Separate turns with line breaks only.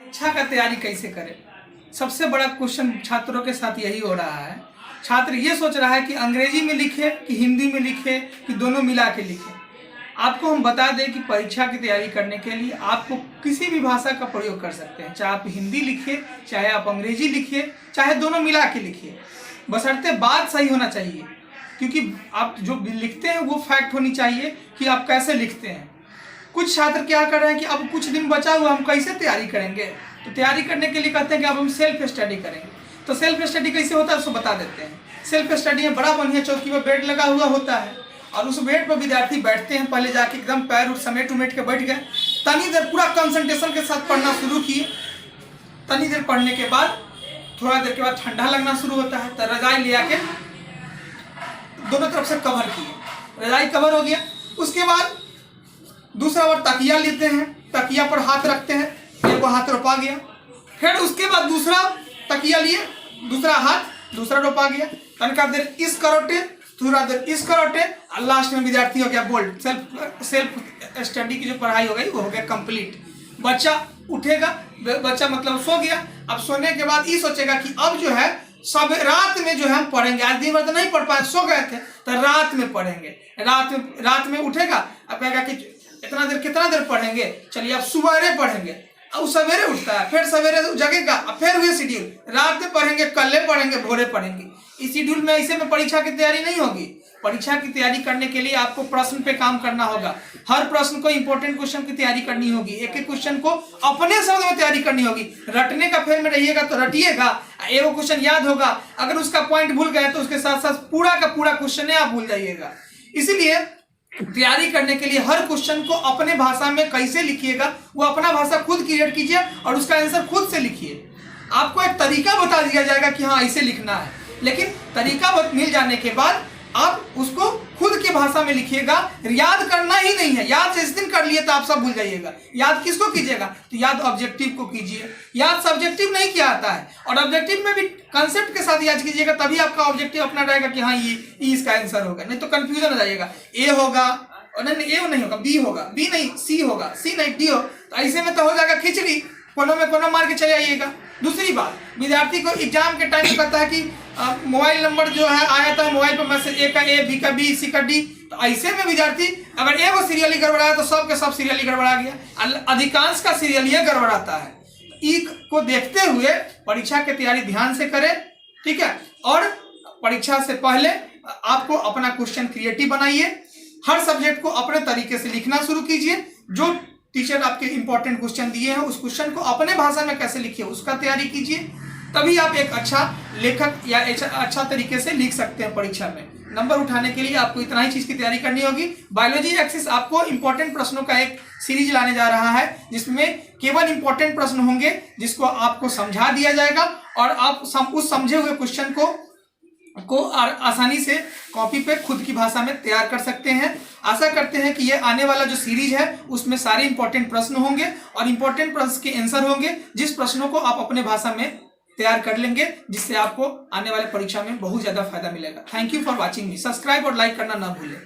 परीक्षा का तैयारी कैसे करें? सबसे बड़ा क्वेश्चन छात्रों के साथ यही हो रहा है। छात्र ये सोच रहा है कि अंग्रेजी में लिखे कि हिंदी में लिखे कि दोनों मिला के लिखे। आपको हम बता दें कि परीक्षा की तैयारी करने के लिए आपको किसी भी भाषा का प्रयोग कर सकते हैं, चाहे आप हिंदी लिखिए, चाहे आप अंग्रेजी लिखिए, चाहे दोनों मिला के लिखिए, बशर्ते बात सही होना चाहिए। क्योंकि आप जो लिखते हैं वो फैक्ट होनी चाहिए कि आप कैसे लिखते हैं। कुछ छात्र क्या कर रहे हैं कि अब कुछ दिन बचा हुआ, हम कैसे तैयारी करेंगे? तो तैयारी करने के लिए कहते हैं कि अब हम सेल्फ स्टडी करेंगे। तो सेल्फ स्टडी कैसे होता है उसको बता देते हैं। सेल्फ स्टडी में बड़ा बढ़िया चौकी पर बेड लगा हुआ होता है और उस बेड पर विद्यार्थी बैठते हैं। पहले जाके एकदम पैर उठ समेट उमेट के बैठ गए, तनी देर पूरा कंसंट्रेशन के साथ पढ़ना शुरू किए। तनी देर पढ़ने के बाद थोड़ा देर के बाद ठंडा लगना शुरू होता है, तो रजाई ले आके दोनों तरफ से कवर किए। रजाई कवर हो गया, उसके बाद दूसरा बार तकिया लेते हैं, तकिया पर हाथ रखते हैं, एक हाथ रोपा गया। फिर उसके बाद दूसरा तकिया लिए, दूसरा हाथ दूसरा रोपा गया। तनका देर इस करोटे, थोड़ा देर इस करोटे, और लास्ट में विद्यार्थी हो गया बोल्ड। सेल्फ स्टडी की जो पढ़ाई हो गई वो हो गया कंप्लीट। बच्चा उठेगा, बच्चा मतलब सो गया। अब सोने के बाद ये सोचेगा कि अब जो है सब रात में जो है हम पढ़ेंगे। आज दिन भर तो नहीं पढ़ पाए, सो गए थे, तो रात में पढ़ेंगे। रात में उठेगा, अब कहेगा कि इतना देर कितना देर पढ़ेंगे, चलिए अब सवेरे पढ़ेंगे। अब सवेरे उठता है, फिर सवेरे जगेगा, फिर वही शेड्यूल, रात में पढ़ेंगे, कल पढ़ेंगे, भोरे पढ़ेंगे। इस शेड्यूल में ऐसे में परीक्षा की तैयारी नहीं होगी। परीक्षा की तैयारी करने के लिए आपको प्रश्न पे काम करना होगा। हर प्रश्न को इंपॉर्टेंट क्वेश्चन की तैयारी करनी होगी। एक एक क्वेश्चन को अपने शब्द में तैयारी करनी होगी। रटने का फेर में रहिएगा तो रटिएगा, एगो क्वेश्चन याद होगा, अगर उसका पॉइंट भूल गए तो उसके साथ साथ पूरा का पूरा क्वेश्चन आप भूल जाइएगा। इसीलिए तैयारी करने के लिए हर क्वेश्चन को अपने भाषा में कैसे लिखिएगा, वो अपना भाषा खुद क्रिएट कीजिए और उसका आंसर खुद से लिखिए। आपको एक तरीका बता दिया जाएगा कि हाँ ऐसे लिखना है, लेकिन तरीका मिल जाने के बाद आप उसको खुद की भाषा में लिखिएगा। याद करना ही नहीं है, याद जिस दिन कर लिए तो आप सब भूल जाइएगा। याद किसको कीजिएगा? तो याद ऑब्जेक्टिव को कीजिए। याद सब्जेक्टिव नहीं किया आता है, और ऑब्जेक्टिव में भी कंसेप्ट के साथ याद कीजिएगा, तभी आपका ऑब्जेक्टिव अपना रहेगा कि हाँ ये इसका आंसर होगा। नहीं तो कंफ्यूजन हो जाइएगा, ए होगा और नहीं ए नहीं होगा, बी होगा, बी नहीं सी होगा, सी नहीं डी हो, तो ऐसे में तो हो जाएगा खिचड़ी, कोनो में कोनो मार के चले आइएगा। दूसरी बात, विद्यार्थी को एग्जाम के टाइम कहता है कि मोबाइल नंबर जो है आया था मोबाइल पर मैसेज, ए का ए, बी का बी, सी का डी, तो ऐसे में विद्यार्थी अगर ए वो सीरियली गड़बड़ाया तो सब के सब सीरियली गड़बड़ा गया। अधिकांश का सीरियल ये गड़बड़ाता है। ई को देखते हुए परीक्षा की तैयारी ध्यान से करें, ठीक है। और परीक्षा से पहले आपको अपना क्वेश्चन क्रिएटिव बनाइए। हर सब्जेक्ट को अपने तरीके से लिखना शुरू कीजिए। जो टीचर आपके इंपॉर्टेंट क्वेश्चन दिए हैं उस क्वेश्चन को अपने भाषा में कैसे लिखिए उसका तैयारी कीजिए, तभी आप एक अच्छा लेखक या अच्छा तरीके से लिख सकते हैं। परीक्षा में नंबर उठाने के लिए आपको इतना ही चीज की तैयारी करनी होगी। बायोलॉजी एक्सिस आपको इंपॉर्टेंट प्रश्नों का एक सीरीज लाने जा रहा है, जिसमें केवल इंपॉर्टेंट प्रश्न होंगे जिसको आपको समझा दिया जाएगा और आप उस समझे हुए क्वेश्चन को आसानी से कॉपी पे खुद की भाषा में तैयार कर सकते हैं। आशा करते हैं कि ये आने वाला जो सीरीज है उसमें सारे इंपॉर्टेंट प्रश्न होंगे और इंपॉर्टेंट प्रश्न के आंसर होंगे, जिस प्रश्नों को आप अपने भाषा में तैयार कर लेंगे, जिससे आपको आने वाले परीक्षा में बहुत ज्यादा फायदा मिलेगा। Thank you for watching me. Subscribe और लाइक करना ना भूलें।